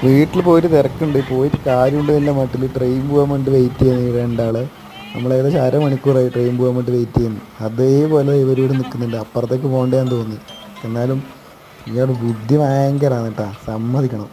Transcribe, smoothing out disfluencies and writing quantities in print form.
വീട്ടിൽ പോയിട്ട് തിരക്കുണ്ട്, പോയിട്ട് കാര്യമുണ്ട് എന്ന മട്ടിൽ ട്രെയിൻ പോകാൻ വേണ്ടി വെയിറ്റ് ചെയ്യുന്നു രണ്ടാൾ. നമ്മൾ ഏകദേശം അരമണിക്കൂറായി ട്രെയിൻ പോകാൻ വേണ്ടി വെയിറ്റ് ചെയ്യുന്നു. അതേപോലെ ഇവരിവിടെ നിൽക്കുന്നുണ്ട്, അപ്പുറത്തേക്ക് പോകേണ്ടതെന്ന് തോന്നി. എന്നാലും ഇയാളുടെ ബുദ്ധി ഭയങ്കരമാണ് കേട്ടോ, സമ്മതിക്കണം.